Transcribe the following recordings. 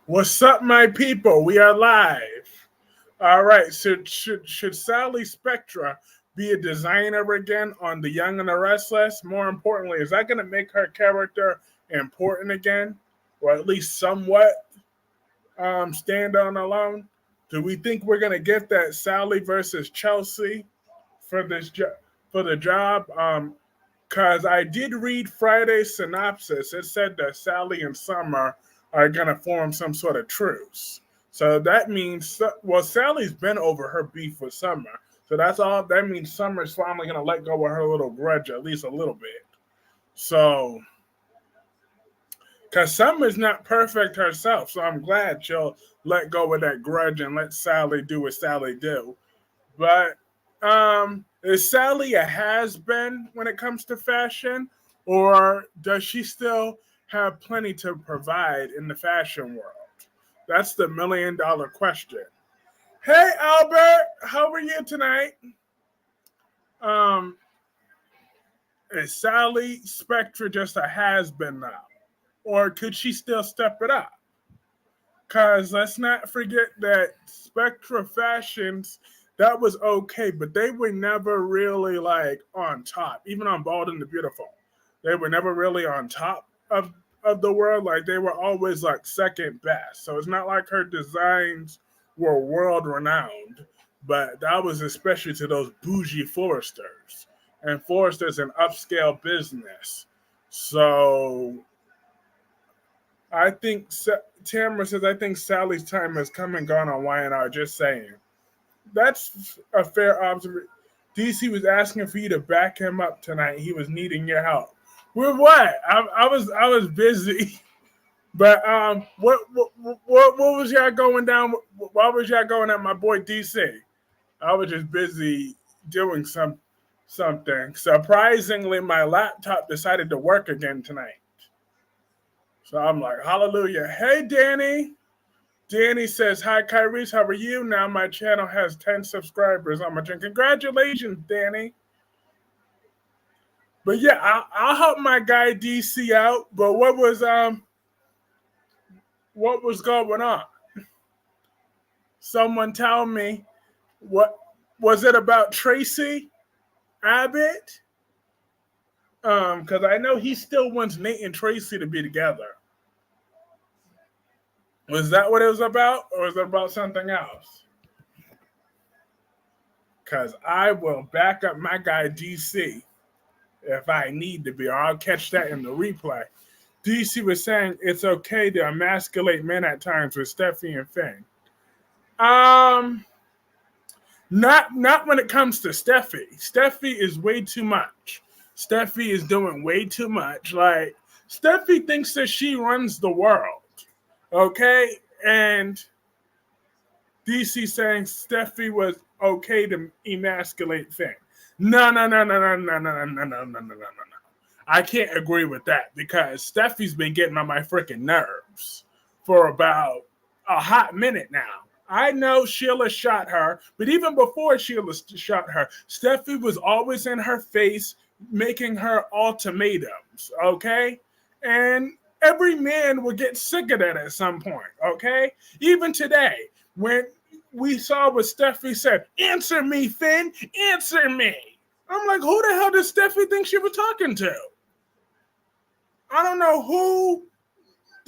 What's up, my people? We are live. All right. So should Sally Spectra be a designer again on The Young and the Restless? More importantly, is that going to make her character important again, or at least somewhat stand on alone? Do we think we're going to get that Sally versus Chelsea for for the job? Because I did read Friday's synopsis. It said that Sally and Summer are going to form some sort of truce. So that means, well, Sally's been over her beef with Summer. So that's all. That means Summer's finally going to let go of her little grudge, at least a little bit. So, because Summer's not perfect herself. So I'm glad she'll let go of that grudge and let Sally do what Sally do. But is Sally a has been when it comes to fashion, or does she still have plenty to provide in the fashion world? That's the $1 million question. Hey, Albert, how are you tonight? Um, is Sally Spectra just a has been now, or could she still step it up? Because let's not forget that Spectra Fashions, that was okay, but they were never really like on top, even on Bald and the Beautiful. They were never really on top of the world. Like they were always like second best. So it's not like her designs were world renowned, but that was especially to those bougie floristers. And floristers an upscale business. So I think Tamara says, I think Sally's time has come and gone on Y&R. Just saying. That's a fair observation. DC was asking for you to back him up tonight. He was needing your help. With what? I was busy. But what was y'all going down? Why was y'all going at my boy DC? I was just busy doing something. Surprisingly, my laptop decided to work again tonight. So I'm like, hallelujah. Hey, Danny. Danny says, hi, Kyrese. How are you? Now my channel has 10 subscribers on my channel. Congratulations, Danny. But yeah, I'll help my guy DC out. But what was going on? Someone tell me, what was it about Tracy Abbott? Because I know he still wants Nate and Tracy to be together. Was that what it was about, or was it about something else? Because I will back up my guy DC if I need to be, or I'll catch that in the replay. DC was saying it's okay to emasculate men at times with Steffi and Finn. Not when it comes to Steffi. Steffi is way too much. Steffi is doing way too much. Like, Steffi thinks that she runs the world. Okay? And DC saying Steffi was okay to emasculate Finn. No. I can't agree with that because Steffi's been getting on my freaking nerves for about a hot minute now. I know Sheila shot her, but even before Sheila shot her, Steffi was always in her face making her ultimatums, okay? And every man will get sick of that at some point, okay? Even today, when we saw what Steffi said, answer me, Finn, answer me. I'm like, who the hell does Steffi think she was talking to? I don't know who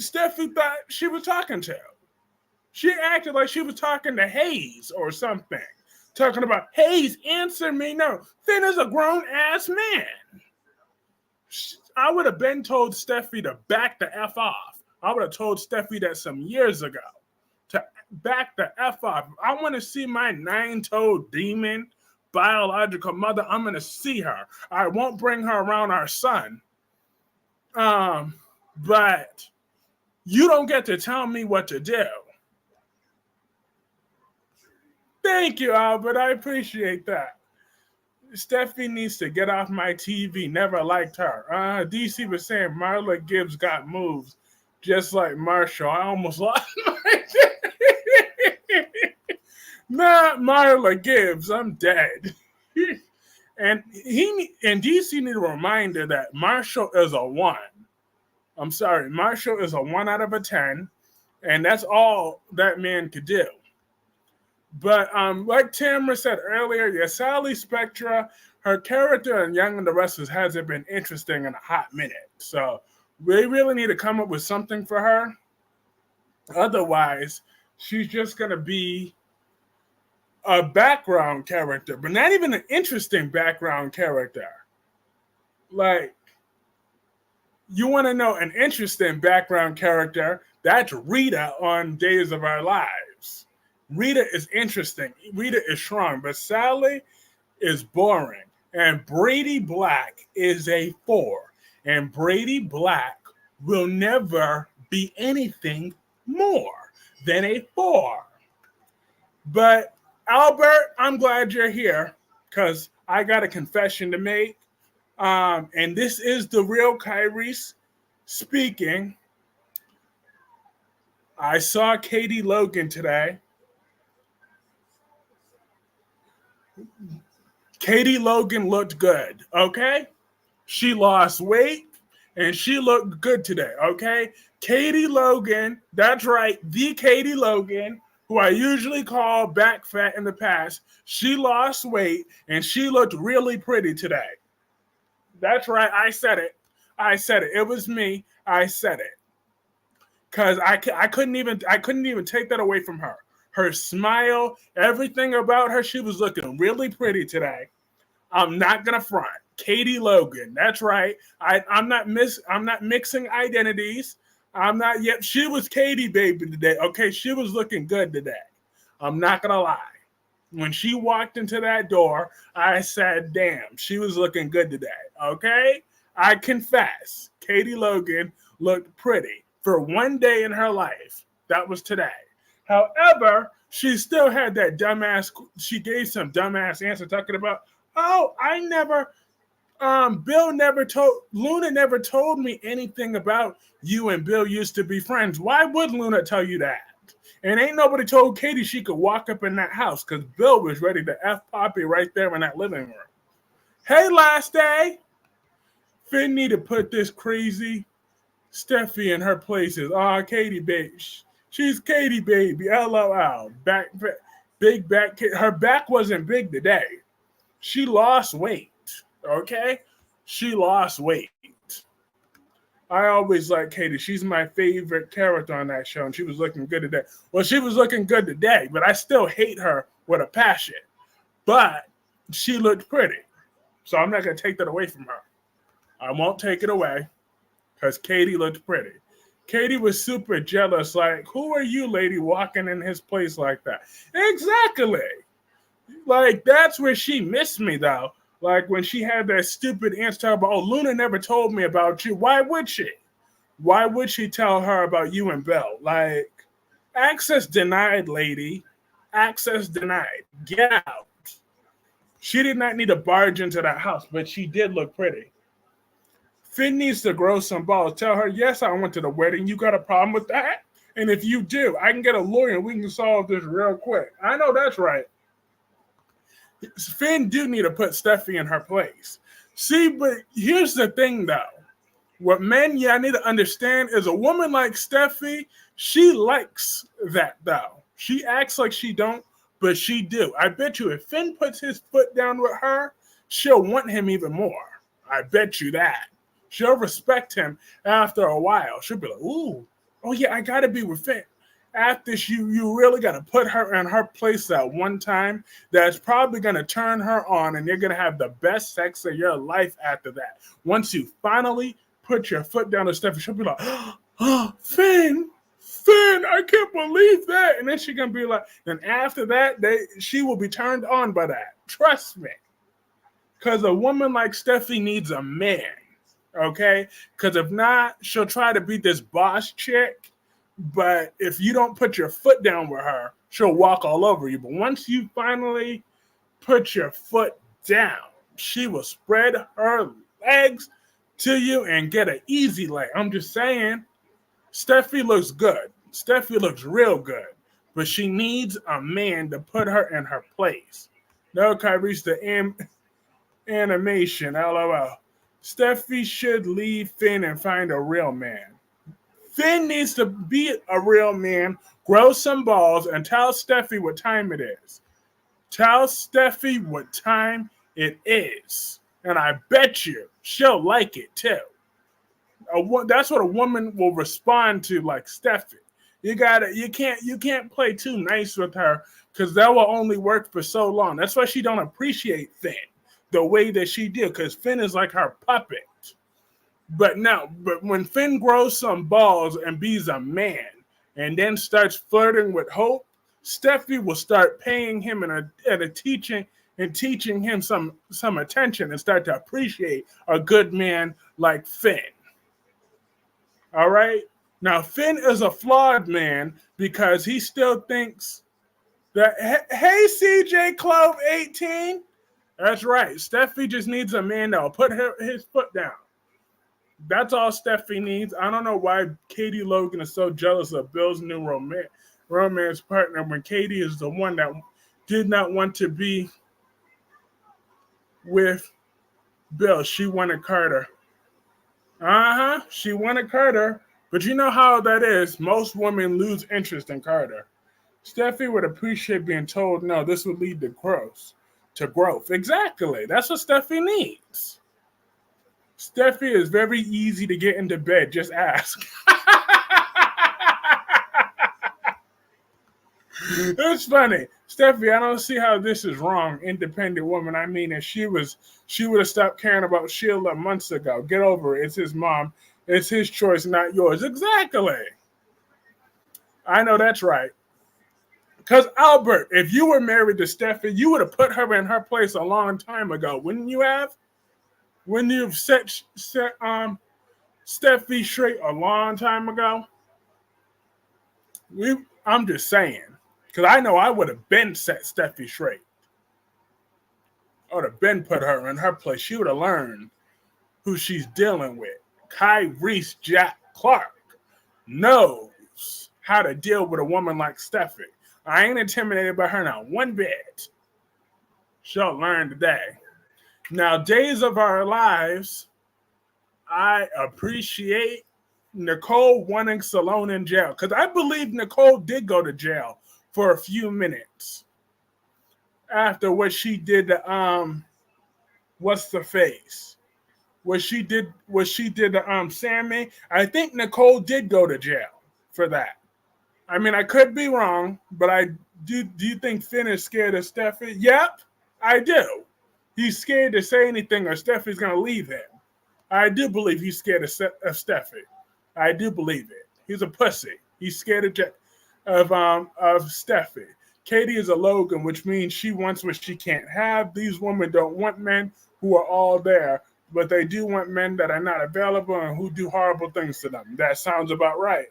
Steffi thought she was talking to. She acted like she was talking to Hayes or something. Talking about, Hayes, answer me. No, Finn is a grown-ass man. I would have been told Steffi to back the F off. I would have told Steffi that some years ago. To back the F off. I want to see my 9-toed demon biological mother. I'm going to see her. I won't bring her around our son. But you don't get to tell me what to do. Thank you, Albert. I appreciate that. Steffi needs to get off my TV. Never liked her. DC was saying Marla Gibbs got moves just like Marshall. I almost lost my Not Marla Gibbs. I'm dead. And DC need a reminder that Marshall is a 1. I'm sorry, Marshall is a 1 out of a 10. And that's all that man could do. But like Tamara said earlier, yeah, Sally Spectra, her character in Young and the Restless hasn't been interesting in a hot minute. So we really need to come up with something for her. Otherwise, she's just going to be a background character, but not even an interesting background character. Like, you want to know an interesting background character? That's Rita on Days of Our Lives. Rita is interesting. Rita is strong, but Sally is boring. And Brady Black is a four. And Brady Black will never be anything more than a four. But Albert, I'm glad you're here because I got a confession to make. And this is the real Kyrie speaking. I saw Katie Logan today. Katie Logan looked good, okay? She lost weight and she looked good today, okay? Katie Logan, that's right, the Katie Logan, who I usually call back fat in the past, she lost weight and she looked really pretty today. That's right, I said it. I said it. It was me. I said it. Cause I couldn't even take that away from her. Her smile, everything about her, she was looking really pretty today. I'm not gonna front. Katie Logan, that's right. I'm not mixing identities. I'm not yet. She was Katie baby today. Okay, she was looking good today. I'm not gonna lie. When she walked into that door, I said, "Damn, she was looking good today." Okay, I confess, Katie Logan looked pretty for one day in her life. That was today. However, she still had that dumbass. She gave some dumbass answer talking about, "Oh, I never Bill never told Luna never told me anything about you and Bill used to be friends." Why would Luna tell you that? And ain't nobody told Katie she could walk up in that house because Bill was ready to F Poppy right there in that living room. Hey, last day. Finn need to put this crazy Steffi in her places. Oh, Katie baby. She's Katie baby. LOL. Big back. Her back wasn't big today. She lost weight. Okay? She lost weight. I always like Katie. She's my favorite character on that show, and she was looking good today. Well, she was looking good today, but I still hate her with a passion. But she looked pretty. So I'm not going to take that away from her. I won't take it away because Katie looked pretty. Katie was super jealous, like, who are you, lady, walking in his place like that? Exactly. Like, that's where she missed me, though. Like, when she had that stupid answer about, oh, Luna never told me about you. Why would she? Why would she tell her about you and Bill? Like, access denied, lady. Access denied. Get out. She did not need to barge into that house, but she did look pretty. Finn needs to grow some balls. Tell her, yes, I went to the wedding. You got a problem with that? And if you do, I can get a lawyer and we can solve this real quick. I know that's right. Finn do need to put Steffi in her place. See, but here's the thing, though. What men, I need to understand is a woman like Steffi, she likes that, though. She acts like she don't, but she do. I bet you if Finn puts his foot down with her, she'll want him even more. I bet you that. She'll respect him after a while. She'll be like, ooh, oh yeah, I got to be with Finn. After you really got to put her in her place that one time, that's probably going to turn her on, and you're going to have the best sex of your life after that. Once you finally put your foot down to Steffi, she'll be like, oh, Finn, I can't believe that. And then she's going to be like, then after that, she will be turned on by that. Trust me. Because a woman like Steffi needs a man, okay? Because if not, she'll try to be this boss chick. But if you don't put your foot down with her, she'll walk all over you. But once you finally put your foot down, she will spread her legs to you and get an easy leg. I'm just saying, Steffi looks good. Steffi looks real good. But she needs a man to put her in her place. No, Kyrie's the animation, LOL. Steffi should leave Finn and find a real man. Finn needs to be a real man, grow some balls, and tell Steffi what time it is. Tell Steffi what time it is. And I bet you she'll like it too. That's what a woman will respond to, like Steffi. You can't play too nice with her because that will only work for so long. That's why she don't appreciate Finn the way that she did, because Finn is like her puppet. But when Finn grows some balls and be's a man and then starts flirting with Hope, Steffi will start paying him and a teaching and teaching him some attention and start to appreciate a good man like Finn. All right? Now Finn is a flawed man because he still thinks that hey CJ Clove 18. That's right. Steffi just needs a man that will put his foot down. That's all Steffi needs. I don't know why Katie Logan is so jealous of Bill's new romance partner when Katie is the one that did not want to be with Bill. She wanted Carter. She wanted Carter. But you know how that is. Most women lose interest in Carter. Steffi would appreciate being told, no, this would lead to growth. Exactly. That's what Steffi needs. Steffi is very easy to get into bed. Just ask. It's funny. Steffi, I don't see how this is wrong. Independent woman. I mean, if she would have stopped caring about Sheila months ago. Get over it. It's his mom. It's his choice, not yours. Exactly. I know that's right. Because Albert, if you were married to Steffi, you would have put her in her place a long time ago, wouldn't you have? Wouldn't you have set Steffi straight a long time ago? I'm just saying. Because I know I would have been set Steffi straight. I would have been put her in her place. She would have learned who she's dealing with. Reese Jack Clark knows how to deal with a woman like Steffi. I ain't intimidated by her now one bit. She'll learn today. Now, Days of Our Lives, I appreciate Nicole wanting Salone in jail. Because I believe Nicole did go to jail for a few minutes after what she did to what's the face? What she did to Sammy. I think Nicole did go to jail for that. I mean, I could be wrong, but I do you think Finn is scared of Steffi? Yep, I do. He's scared to say anything or Steffi's gonna leave him. I do believe he's scared of Steffi. I do believe it. He's a pussy. He's scared of Steffi. Katie is a Logan, which means she wants what she can't have. These women don't want men who are all there, but they do want men that are not available and who do horrible things to them. That sounds about right.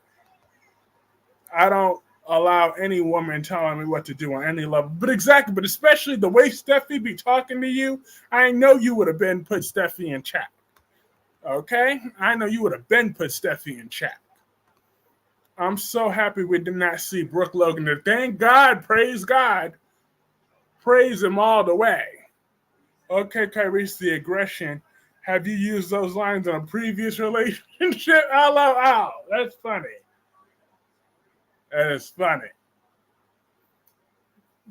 I don't allow any woman telling me what to do on any level. But especially the way Steffi be talking to you, I know you would have been put Steffi in check. Okay? I know you would have been put Steffi in check. I'm so happy we did not see Brooke Logan there. Thank God, praise God. Praise him all the way. Okay, Kyrese, the aggression. Have you used those lines in a previous relationship? Ow. That's funny. That is funny.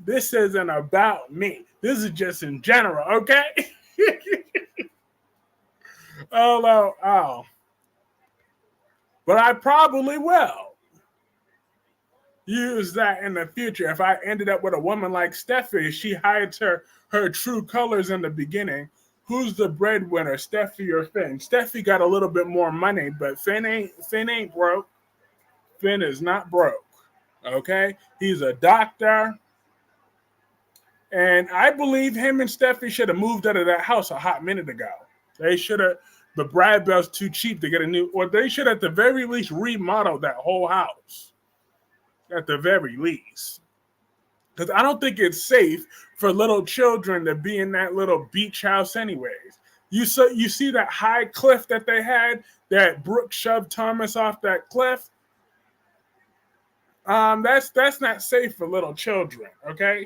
This isn't about me. This is just in general, okay? Oh. But I probably will use that in the future. If I ended up with a woman like Steffi, she hides her true colors in the beginning. Who's the breadwinner, Steffi or Finn? Steffi got a little bit more money, but Finn ain't broke. Finn is not broke. Okay? He's a doctor. And I believe him and Steffi should have moved out of that house a hot minute ago. They should have, the Brad Bell's too cheap to get a new, or they should at the very least remodel that whole house. At the very least. Because I don't think it's safe for little children to be in that little beach house anyways. You see that high cliff that they had, that Brooke shoved Thomas off that cliff? That's not safe for little children, okay?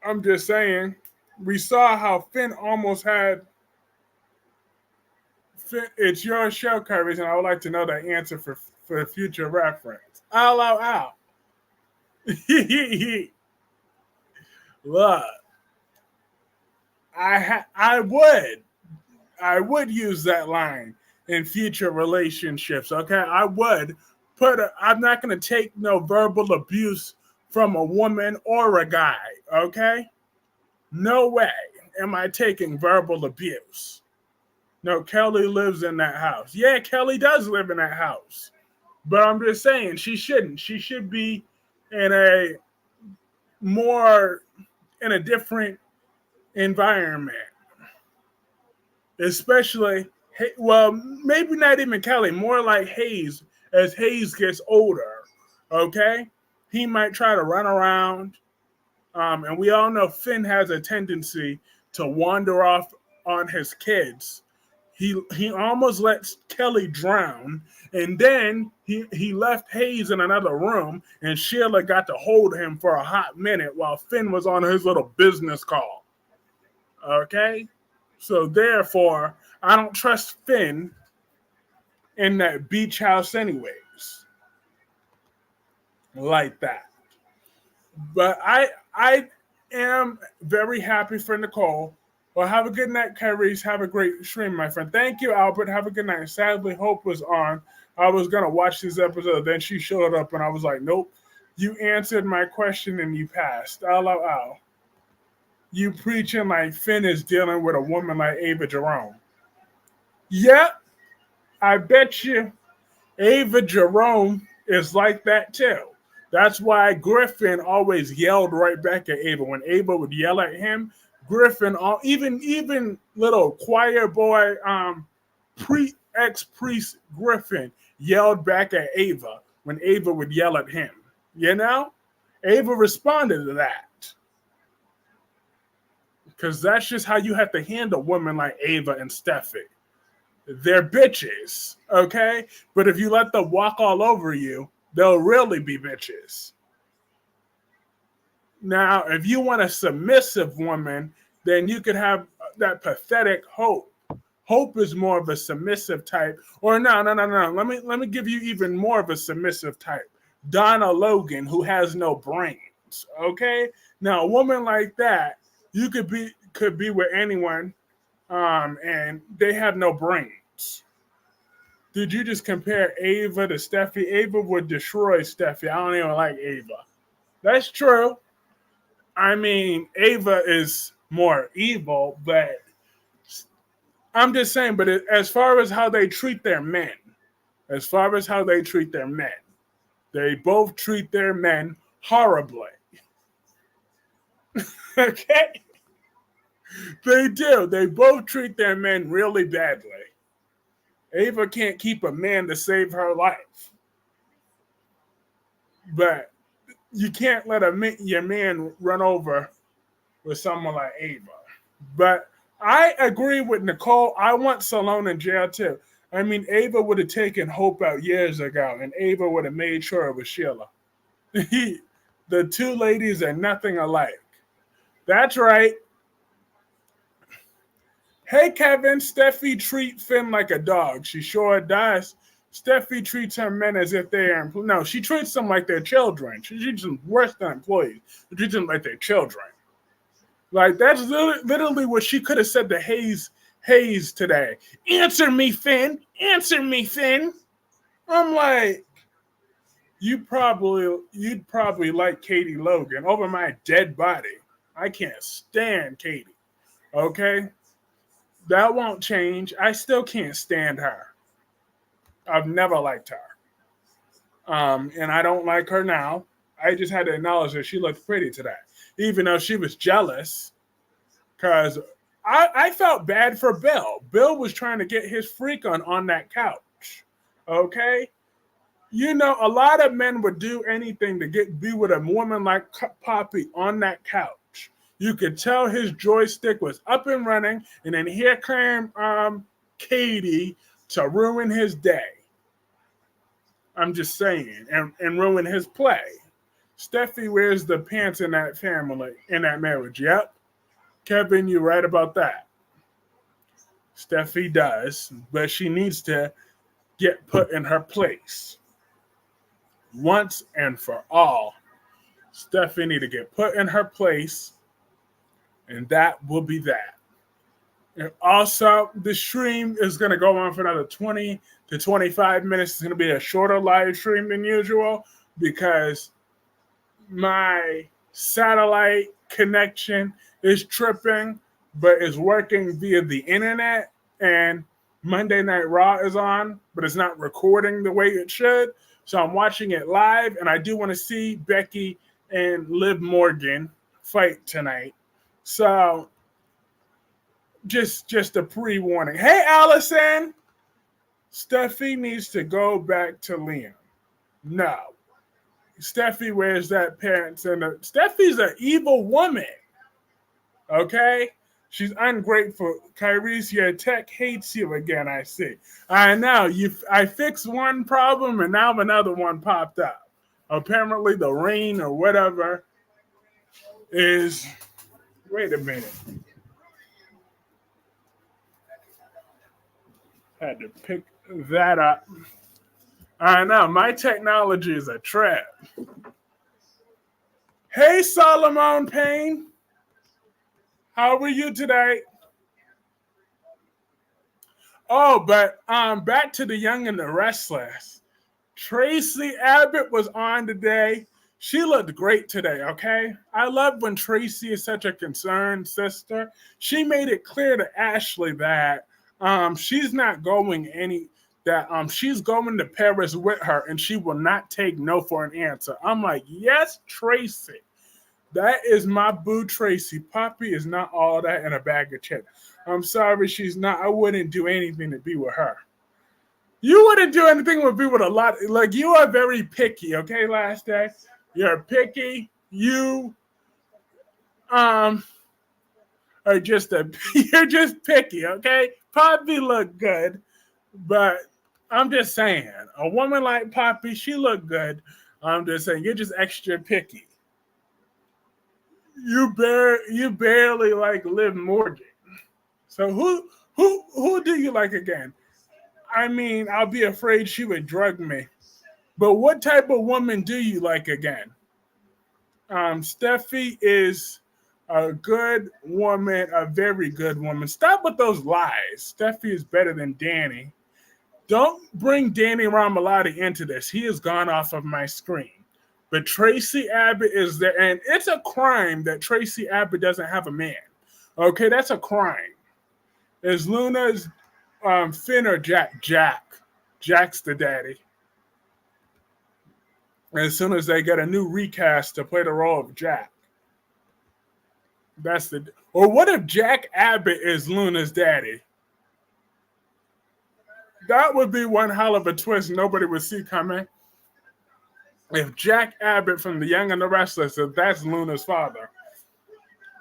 I'm just saying, we saw how Finn It's your show, Currys, and I would like to know the answer for future reference. Ow, ow, ow. Look, I would use that line in future relationships. Okay, I would I'm not gonna take no verbal abuse from a woman or a guy. Okay, no way am I taking verbal abuse. No, Kelly lives in that house. Yeah, Kelly does live in that house. But I'm just saying she shouldn't. She should be in a more in a different environment. Especially well, maybe not even Kelly, more like Hayes as Hayes gets older. Okay? He might try to run around. And we all know Finn has a tendency to wander off on his kids. He almost lets Kelly drown, and then he left Hayes in another room, and Sheila got to hold him for a hot minute while Finn was on his little business call. Okay, so therefore, I don't trust Finn in that beach house, anyways, like that. But I am very happy for Nicole. Well, have a good night, Kyrie's. Have a great stream, my friend. Thank you, Albert. Have a good night. Sadly, Hope was on. I was going to watch this episode. Then she showed up, and I was like, nope. You answered my question, and you passed. Ow, ow, ow. You preaching like Finn is dealing with a woman like Ava Jerome. Yep, I bet you Ava Jerome is like that, too. That's why Griffin always yelled right back at Ava. When Ava would yell at him, Griffin, even little choir boy, ex-priest Griffin yelled back at Ava when Ava would yell at him. You know? Ava responded to that. Because that's just how you have to handle women like Ava and Steffi. They're bitches, okay? But if you let them walk all over you, they'll really be bitches. Now, if you want a submissive woman, then you could have that pathetic Hope. Hope is more of a submissive type. Or no. Let me give you even more of a submissive type. Donna Logan, who has no brains. Okay? Now, a woman like that, you could be with anyone, and they have no brains. Did you just compare Ava to Steffi? Ava would destroy Steffi. I don't even like Ava. That's true. I mean, Ava is more evil, but I'm just saying, but as far as how they treat their men, they both treat their men horribly. Okay? They do. They both treat their men really badly. Ava can't keep a man to save her life. But you can't let your man run over with someone like Ava. But I agree with Nicole. I want Salone in jail too. I mean, Ava would have taken Hope out years ago, and Ava would have made sure it was Sheila. The two ladies are nothing alike. That's right. Hey, Kevin, Steffi treat Finn like a dog. She sure does. Steffi treats her men as if they are no. She treats them like they're children. She treats them worse than employees. She treats them like they're children. Like that's literally what she could have said to Hayes today. Answer me, Finn. Answer me, Finn. I'm like, you'd probably like Katie Logan over my dead body. I can't stand Katie. Okay, that won't change. I still can't stand her. I've never liked her. And I don't like her now. I just had to acknowledge that she looked pretty today, even though she was jealous. Because I felt bad for Bill. Bill was trying to get his freak on that couch. Okay? You know, a lot of men would do anything to be with a woman like Poppy on that couch. You could tell his joystick was up and running, and then here came Katie to ruin his day. I'm just saying, and ruin his play. Steffi wears the pants in that family, in that marriage. Yep. Kevin, you're right about that. Steffi does, but she needs to get put in her place once and for all. Steffi need to get put in her place, and that will be that. And also, the stream is going to go on for another 20 to 25 minutes. It's going to be a shorter live stream than usual because my satellite connection is tripping, but it's working via the internet. And Monday Night Raw is on, but it's not recording the way it should. So I'm watching it live, and I do want to see Becky and Liv Morgan fight tonight. So just a pre-warning. Hey, Allison! Steffi needs to go back to Liam. No. Steffi wears that pants, and Steffi's an evil woman. Okay? She's ungrateful. Kyrese, your tech hates you again, I see. I know. I fixed one problem, and now another one popped up. Apparently, the rain or whatever is... Wait a minute. Had to pick that up. I know. My technology is a trap. Hey, Solomon Payne. How are you today? Oh, but back to the Young and the Restless. Tracy Abbott was on today. She looked great today, okay? I love when Tracy is such a concerned sister. She made it clear to Ashley that she's not going she's going to Paris with her and she will not take no for an answer. I'm like, yes, Tracy. That is my boo, Tracy. Poppy is not all that in a bag of chips. I'm sorry she's not. I wouldn't do anything to be with her. You wouldn't do anything to be with a lot. Like, you are very picky, okay, last day? You're picky. You are just you're just picky, okay? Poppy look good, but I'm just saying, a woman like Poppy, she look good. I'm just saying, you're just extra picky. You barely like Liv Morgan. So who do you like again? I mean, I'll be afraid she would drug me. But what type of woman do you like again? Steffi is a good woman, a very good woman. Stop with those lies. Steffi is better than Danny. Don't bring Danny Ramalotti into this. He has gone off of my screen. But Tracy Abbott is there, and it's a crime that Tracy Abbott doesn't have a man. Okay, that's a crime. Is Luna's Finn or Jack? Jack's the daddy. As soon as they get a new recast to play the role of Jack. Or what if Jack Abbott is Luna's daddy? That would be one hell of a twist nobody would see coming. If Jack Abbott from The Young and the Restless, if that's Luna's father.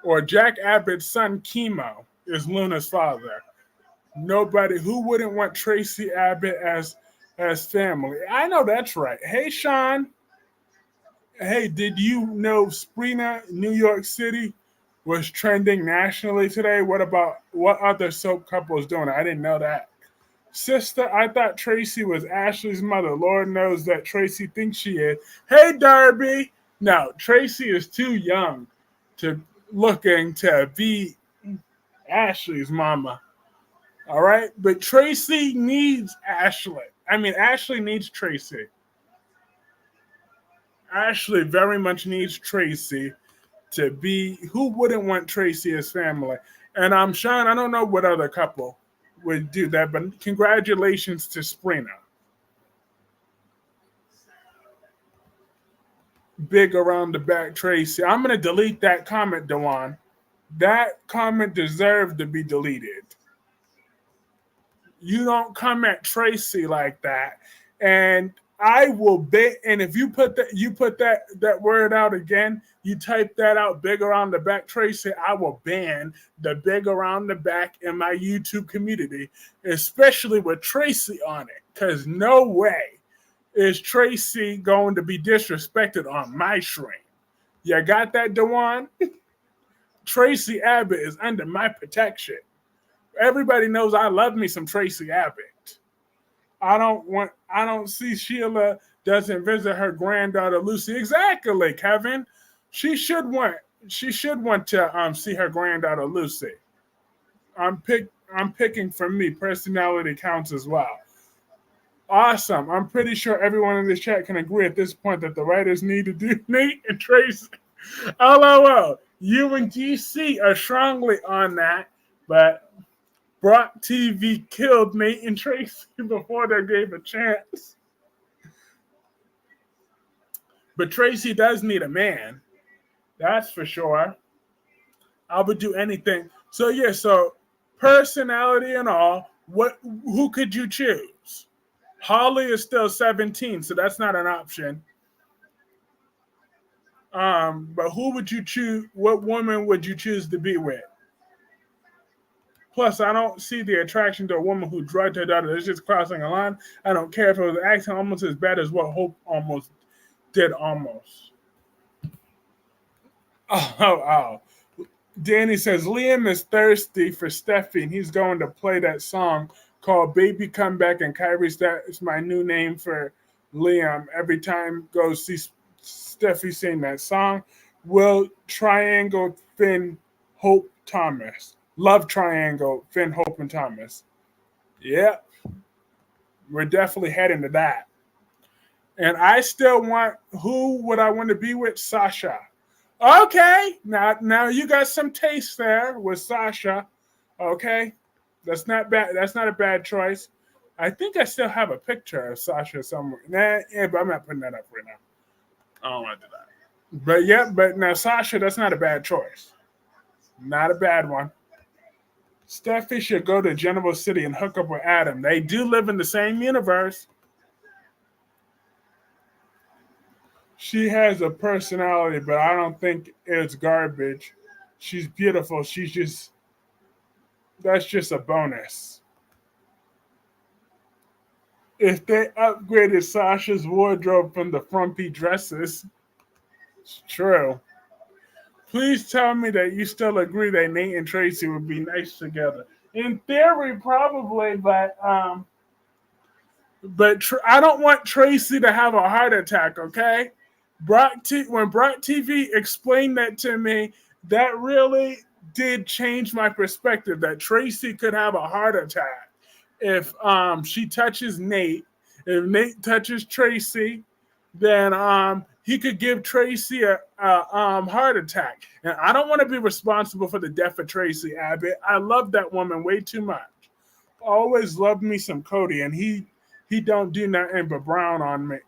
Or Jack Abbott's son, Chemo, is Luna's father. Nobody, who wouldn't want Tracy Abbott as family? I know that's right. Hey, Sean. Hey, did you know Sprina, New York City, was trending nationally today? What other soap couples doing? I didn't know that. Sister, I thought Tracy was Ashley's mother. Lord knows that Tracy thinks she is. Hey, Darby. No, Tracy is too young to be Ashley's mama. All right? But Tracy needs Ashley. Ashley needs Tracy. Ashley very much needs Tracy to be. Who wouldn't want Tracy as family? And Sean, I don't know what other couple would do that, but congratulations to Sprina. Big around the back, Tracy. I'm going to delete that comment, Dewan. That comment deserved to be deleted. You don't come at Tracy like that. And I will bet, and if you put that word out again, you type that out, big around the back, Tracy, I will ban the big around the back in my YouTube community, especially with Tracy on it, because no way is Tracy going to be disrespected on my stream. You got that, Dewan? Tracy Abbott is under my protection. Everybody knows I love me some Tracy Abbott. I don't see Sheila doesn't visit her granddaughter Lucy. Exactly, Kevin. She should want she should want to see her granddaughter Lucy. I'm picking for me. Personality counts as well. Awesome. I'm pretty sure everyone in this chat can agree at this point that the writers need to do Nate and Tracy. LOL. You and GC are strongly on that, but Brock TV killed Nate and Tracy before they gave a chance. But Tracy does need a man. That's for sure. I would do anything. So yeah, so personality and all, who could you choose? Holly is still 17, so that's not an option. But who would you choose? What woman would you choose to be with? Plus, I don't see the attraction to a woman who drugged her daughter. It's just crossing a line. I don't care if it was acting almost as bad as what Hope almost did. Almost. Oh. Danny says Liam is thirsty for Steffi, and he's going to play that song called "Baby Come Back." And Kyrie's that's my new name for Liam. Every time go see Steffi sing that song. Will Triangle Finn Hope Thomas? Love Triangle Finn Hope and Thomas. Yep, we're definitely heading to that. And I still want. Who would I want to be with? Sasha. Okay, now you got some taste there with Sasha. Okay, that's not bad. That's not a bad choice. I think I still have a picture of Sasha somewhere. Yeah, but I'm not putting that up right now. I don't want to do that. But yeah, but now Sasha, that's not a bad choice. Not a bad one. Steffi should go to General City and hook up with Adam. They do live in the same universe. She has a personality, but I don't think it's garbage. She's beautiful. That's just a bonus. If they upgraded Sasha's wardrobe from the frumpy dresses, it's true. Please tell me that you still agree that Nate and Tracy would be nice together. In theory, probably, but I don't want Tracy to have a heart attack. Okay, when Brock TV explained that to me, that really did change my perspective. That Tracy could have a heart attack if she touches Nate. If Nate touches Tracy, then he could give Tracy a heart attack. And I don't want to be responsible for the death of Tracy Abbott. I love that woman way too much. Always loved me some Cody, and he don't do nothing but groan on me.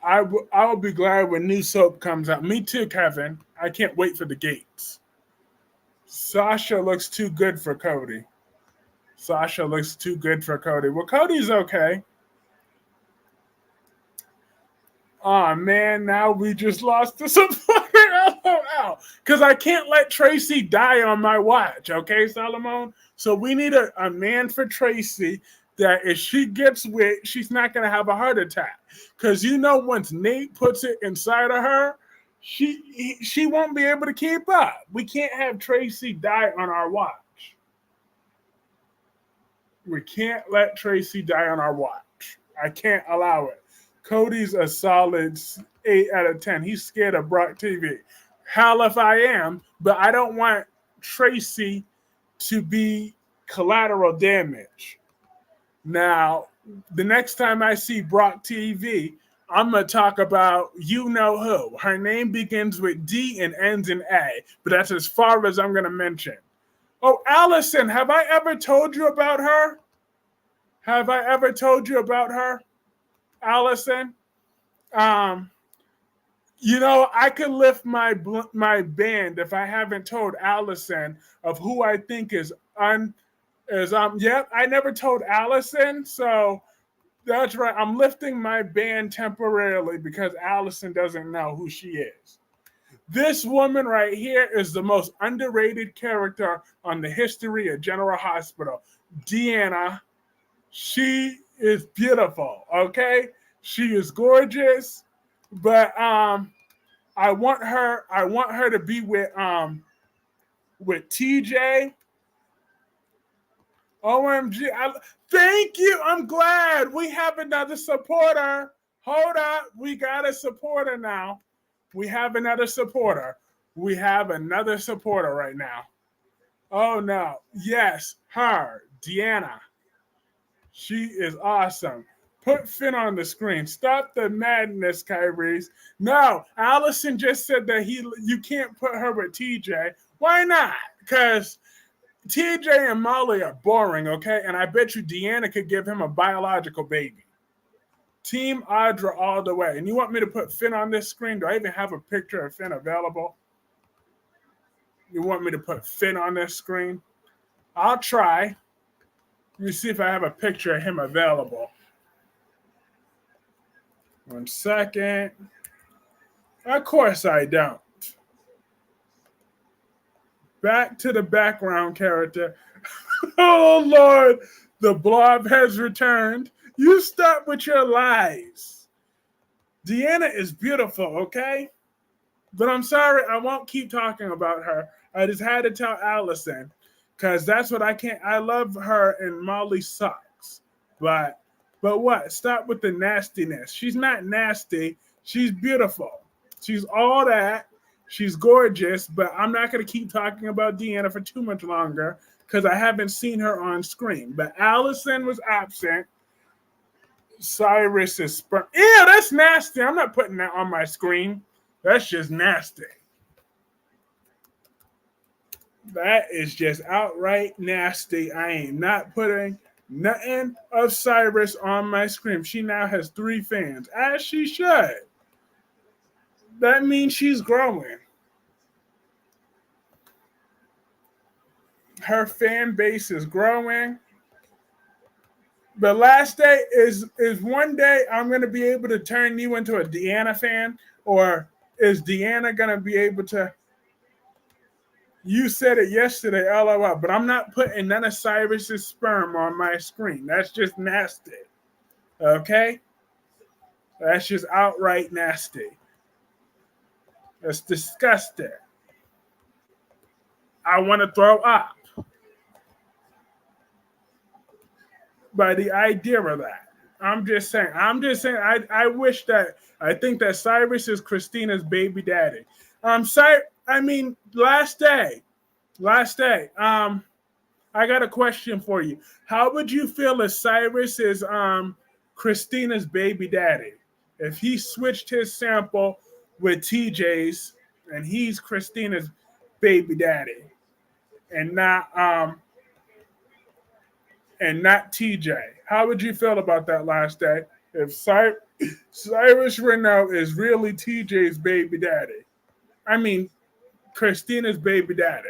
I will be glad when new soap comes out. Me too, Kevin. I can't wait for the gates. Sasha looks too good for Cody. Well, Cody's okay. Oh man, now we just lost the supporter. LOL. Because I can't let Tracy die on my watch, okay, Solomon? So we need a man for Tracy that if she gets wet, she's not going to have a heart attack. Because once Nate puts it inside of her, she won't be able to keep up. We can't have Tracy die on our watch. We can't let Tracy die on our watch. I can't allow it. Cody's a solid 8 out of 10. He's scared of Brock TV. Hell if I am, but I don't want Tracy to be collateral damage. Now, the next time I see Brock TV, I'm going to talk about you know who. Her name begins with D and ends in A, but that's as far as I'm going to mention. Oh, Allison, have I ever told you about her? Allison? I could lift my band if I haven't told Allison of who I think is I never told Allison, so that's right. I'm lifting my band temporarily because Allison doesn't know who she is. This woman right here is the most underrated character on the history of General Hospital. Deanna, she is beautiful, okay? She is gorgeous, but I want her to be with with TJ. OMG. Thank you. I'm glad we have another supporter. Hold up. We got a supporter now. We have another supporter. We have another supporter right now. Oh, no. Yes, her, Deanna. She is awesome. Put Finn on the screen. Stop the madness, Kyrie. No, Allison just said that you can't put her with TJ. Why not? Because TJ and Molly are boring, okay? And I bet you Deanna could give him a biological baby. Team Audra all the way. And you want me to put Finn on this screen? Do I even have a picture of Finn available? You want me to put Finn on this screen? I'll try. Let me see if I have a picture of him available. 1 second. Of course I don't. Back to the background character. Oh, Lord. The blob has returned. You stop with your lies. Deanna is beautiful, okay? But I'm sorry, I won't keep talking about her. I just had to tell Allison, because that's what I can't. I love her and Molly sucks. But what? Stop with the nastiness. She's not nasty. She's beautiful. She's all that. She's gorgeous, but I'm not going to keep talking about Deanna for too much longer because I haven't seen her on screen. But Allison was absent. Cyrus is sperm. Ew, that's nasty. I'm not putting that on my screen. That's just nasty. That is just outright nasty. I ain't not putting nothing of Cyrus on my screen. She now has 3 fans, as she should. That means she's growing. Her fan base is growing. The last day is one day I'm going to be able to turn you into a Deanna fan, or is Deanna going to be able to? You said it yesterday, LOL, but I'm not putting none of Cyrus's sperm on my screen. That's just nasty. Okay? That's just outright nasty. That's disgusting. I want to throw up by the idea of that. I'm just saying. I wish that. I think that Cyrus is Christina's baby daddy. Last day. I got a question for you. How would you feel if Cyrus is Christina's baby daddy? If he switched his sample with TJ's and he's Christina's baby daddy and not TJ. How would you feel about that last day? If Cyrus Renault is really TJ's baby daddy. I mean, Christina's baby daddy.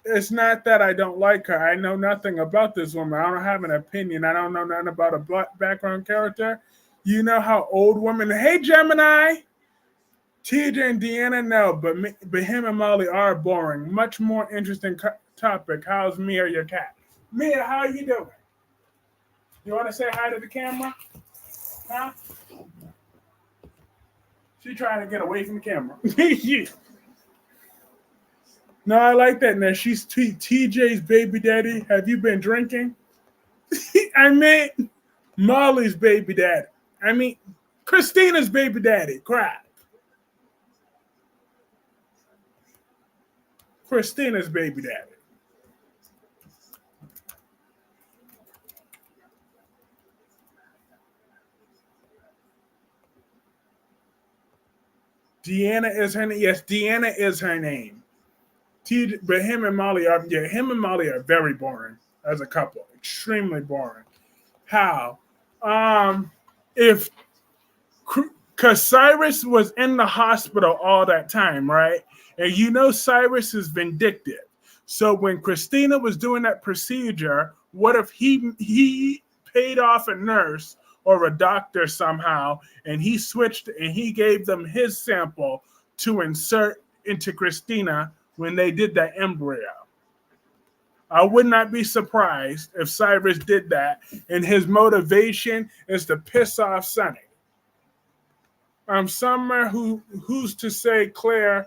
It's not that I don't like her. I know nothing about this woman. I don't have an opinion. I don't know nothing about a black background character. You know how old women. Hey, Gemini. TJ and Deanna, no, but him and Molly are boring. Much more interesting topic. How's Mia, your cat? Mia, how you doing? You want to say hi to the camera? Huh? She trying to get away from the camera. Yeah. No, I like that. Now she's TJ's baby daddy. Have you been drinking? I mean, Molly's baby daddy. I mean, Christina's baby daddy. Crap. Christina's baby daddy. Deanna is her name. Yes, Deanna is her name. But him and Molly are very boring as a couple. Extremely boring. How? If because Cyrus was in the hospital all that time, right? And you know Cyrus is vindictive. So when Christina was doing that procedure, what if he paid off a nurse or a doctor somehow, and he switched and he gave them his sample to insert into Christina when they did that embryo? I would not be surprised if Cyrus did that, and his motivation is to piss off Sonny. Summer, who's to say Claire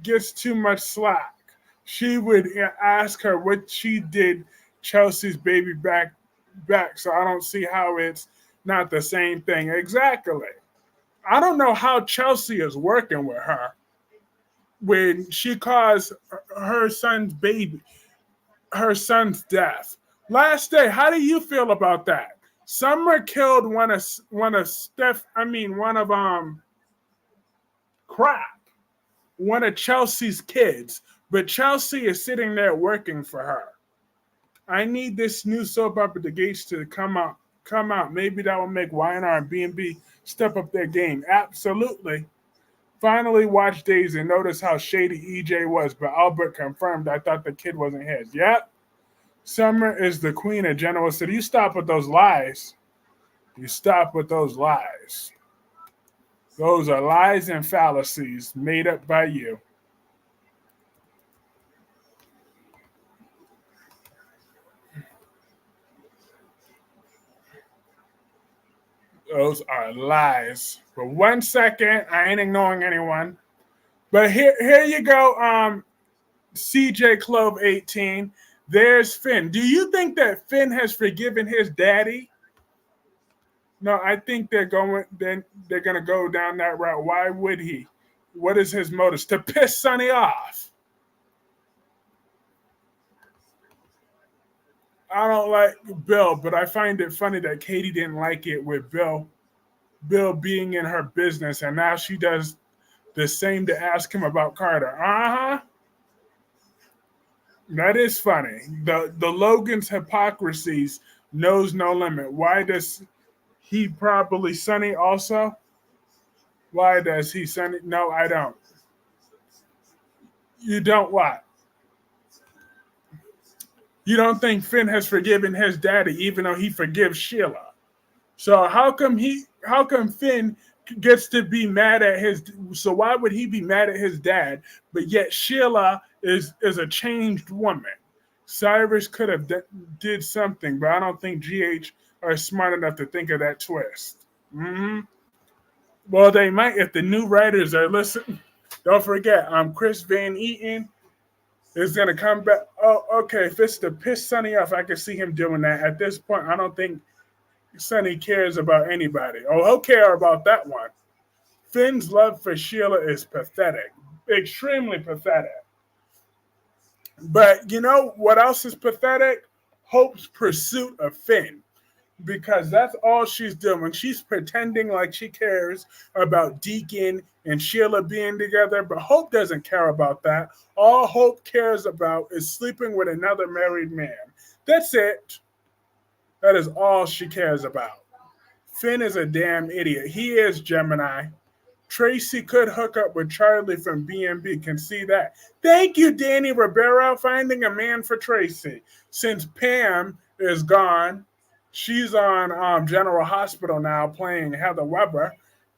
gets too much slack. She would ask her what she did Chelsea's baby back. So I don't see how it's not the same thing. Exactly. I don't know how Chelsea is working with her when she caused her son's baby, her son's death. Last day, how do you feel about that? Summer killed one of Steph. I mean, one of crap, one of Chelsea's kids. But Chelsea is sitting there working for her. I need this new soap opera, The Gates, to come out. Come out. Maybe that will make YNR and B&B step up their game. Absolutely. Finally watched Days and noticed how shady EJ was, but Albert confirmed I thought the kid wasn't his. Yep. Summer is the queen of Genoa City. You stop with those lies. You stop with those lies. Those are lies and fallacies made up by you. Those are lies. For 1 second, I ain't ignoring anyone. But here you go, CJ Clove 18. There's Finn. Do you think that Finn has forgiven his daddy? No, I think they're gonna go down that route. Why would he? What is his motives? To piss Sonny off. I don't like Bill, but I find it funny that Katie didn't like it with Bill being in her business, and now she does the same to ask him about Carter. Uh huh. That is funny. The Logan's hypocrisies knows no limit. Why does he probably Sonny also? Why does he Sonny? No, I don't. You don't what? You don't think Finn has forgiven his daddy, even though he forgives Sheila. So how come Finn gets to be mad at his so why would he be mad at his dad, but yet Sheila is a changed woman? Cyrus could have did something, but I don't think GH are smart enough to think of that twist. Hmm. Well, they might if the new writers are listening. Don't forget, Chris Van Eaton is gonna come back. Oh, okay. If it's to piss Sonny off, I can see him doing that. At this point, I don't think Sonny cares about anybody. Oh, he'll care about that one. Finn's love for Sheila is pathetic, extremely pathetic. But you know what else is pathetic? Hope's pursuit of Finn. Because that's all she's doing. She's pretending like she cares about Deacon and Sheila being together, but Hope doesn't care about that. All Hope cares about is sleeping with another married man. That's it. That is all she cares about. Finn is a damn idiot. He is Gemini. Tracy could hook up with Charlie from B&B. Can see that. Thank you, Danny Ribeiro, finding a man for Tracy. Since Pam is gone, she's on General Hospital now playing Heather Weber.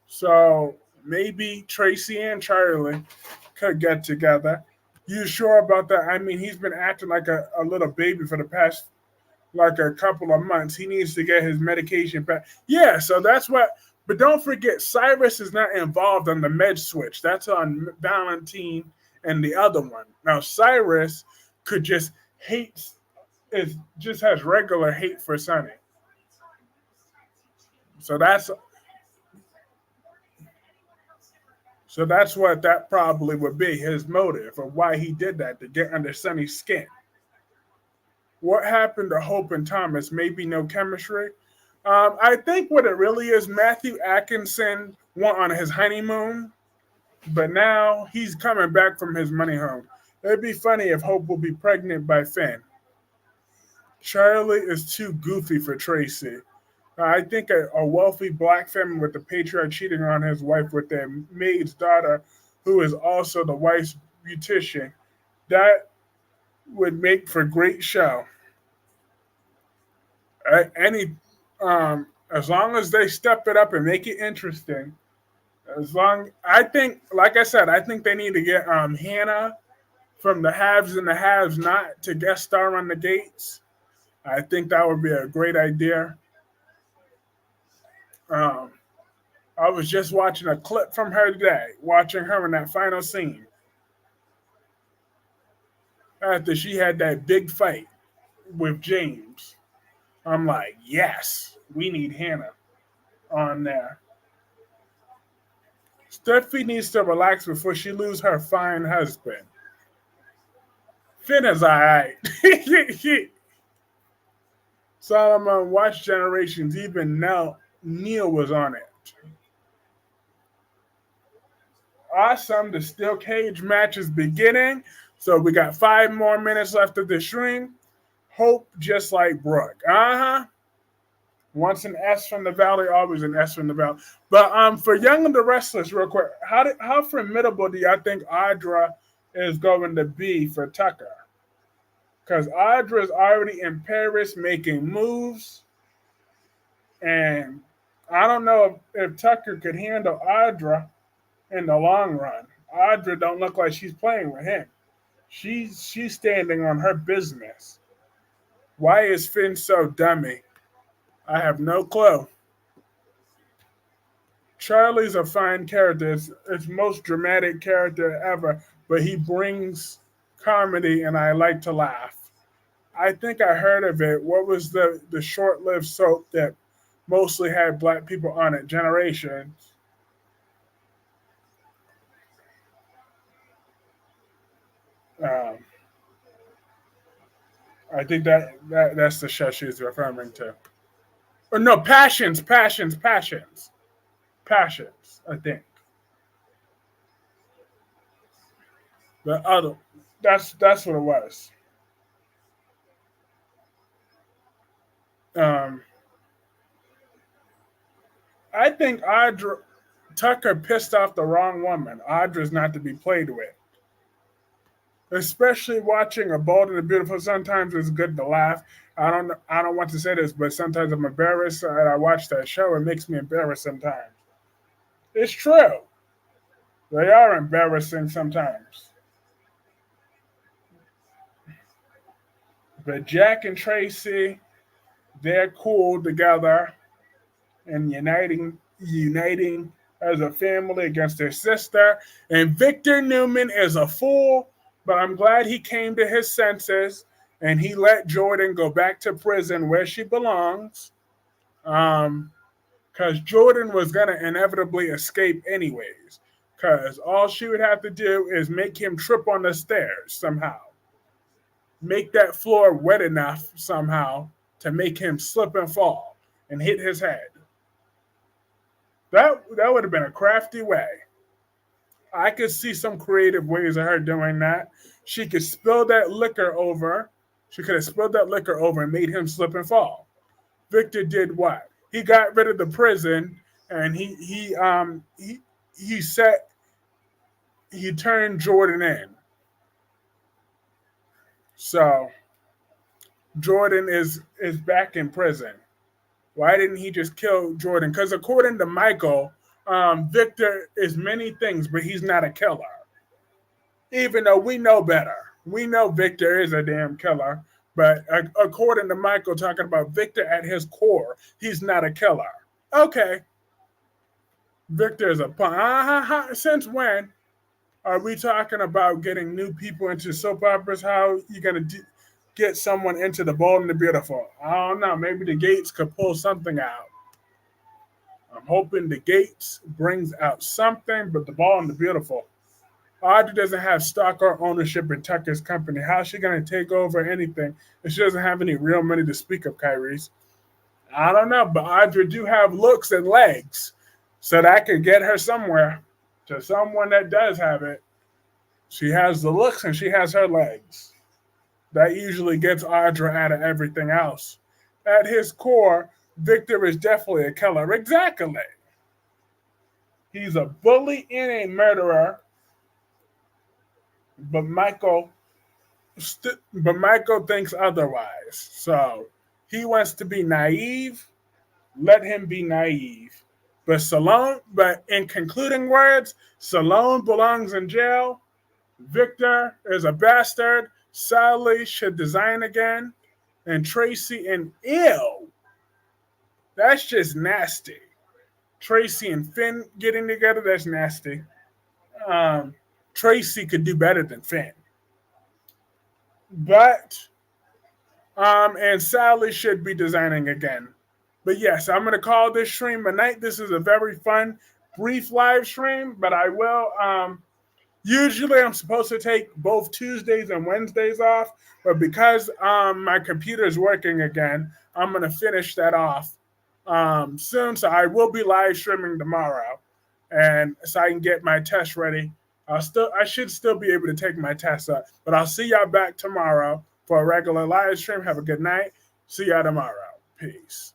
So maybe Tracy and Charlie could get together. You sure about that? I mean, he's been acting like a little baby for the past like a couple of months. He needs to get his medication back. Yeah, so that's what. But don't forget, Cyrus is not involved on the med switch. That's on Valentine and the other one. Now Cyrus could just hate, is just has regular hate for Sonny. So that's what that probably would be his motive of why he did that to get under Sonny's skin. What happened to Hope and Thomas? Maybe no chemistry. I think what it really is, Matthew Atkinson went on his honeymoon, but now he's coming back from his money home. It'd be funny if Hope will be pregnant by Finn. Charlie is too goofy for Tracy. I think a wealthy black family with the patriarch cheating on his wife with their maid's daughter, who is also the wife's beautician, that would make for great show. Any as long as they step it up and make it interesting. As long I think, like I said, I think they need to get Hannah from the Haves and the Haves Not to guest star on the Gates. I think that would be a great idea. Um, I was just watching a clip from her today, watching her in that final scene after she had that big fight with James. I'm like, yes, we need Hannah on there. Steffi needs to relax before she lose her fine husband. Finn is alright. Solomon watched Generations. Even now, Neil was on it. Awesome. The steel cage match is beginning. So we got 5 more minutes left of the stream. Hope just like Brooke. Uh-huh. Once an S from the Valley, always an S from the Valley. But for Young and the Restless, real quick, how formidable do y'all think Audra is going to be for Tucker? Because Audra's already in Paris making moves, and I don't know if Tucker could handle Audra in the long run. Audra don't look like she's playing with him. She's standing on her business. Why is Finn so dummy? I have no clue. Charlie's a fine character. It's most dramatic character ever, but he brings comedy, and I like to laugh. I think I heard of it. What was the short-lived soap that mostly had black people on it? Generations. Um, I think that's the show she's referring to. Or no, passions. I think the other. That's what it was. Um, I think Audra Tucker pissed off the wrong woman. Audra's not to be played with. Especially watching A Bold and the Beautiful. Sometimes it's good to laugh. I don't want to say this, but sometimes I'm embarrassed and I watch that show. It makes me embarrassed sometimes. It's true. They are embarrassing sometimes. But Jack and Tracy, they're cool together and uniting as a family against their sister. And Victor Newman is a fool, but I'm glad he came to his senses and he let Jordan go back to prison where she belongs. Because Jordan was gonna inevitably escape anyways. Because all she would have to do is make him trip on the stairs somehow, make that floor wet enough somehow to make him slip and fall and hit his head. That would have been a crafty way. I could see some creative ways of her doing that. She could spill that liquor over. She could have spilled that liquor over and made him slip and fall. Victor did what? He got rid of the prison and he set he turned Jordan in. So Jordan is back in prison. Why didn't he just kill Jordan? Because according to Michael, Victor is many things, but he's not a killer. Even though we know better, we know Victor is a damn killer. But according to Michael, talking about Victor at his core, he's not a killer. Okay, Victor is a punk. Since when are we talking about getting new people into soap operas? How you gonna get someone into The Bold and the Beautiful? I don't know. Maybe the Gates could pull something out. I'm hoping the Gates brings out something, but The Bold and the Beautiful. Audrey doesn't have stock or ownership in Tucker's company. How's she going to take over anything if she doesn't have any real money to speak of, Kyrie's? I don't know, but Audrey do have looks and legs, so that could get her somewhere. To someone that does have it, she has the looks and she has her legs. That usually gets Audra out of everything else. At his core, Victor is definitely a killer. Exactly. He's a bully and a murderer, but Michael thinks otherwise. So he wants to be naive. Let him be naive. But in concluding words, Salone belongs in jail. Victor is a bastard. Sally should design again. And Tracy and ew. That's just nasty. Tracy and Finn getting together, that's nasty. Um, Tracy could do better than Finn. But and Sally should be designing again. But yes, I'm gonna call this stream a night. This is a very fun, brief live stream, but I will usually I'm supposed to take both Tuesdays and Wednesdays off, but because my computer is working again, I'm gonna finish that off soon. So I will be live streaming tomorrow, and so I can get my test ready. I should still be able to take my test up, but I'll see y'all back tomorrow for a regular live stream. Have a good night. See y'all tomorrow. Peace.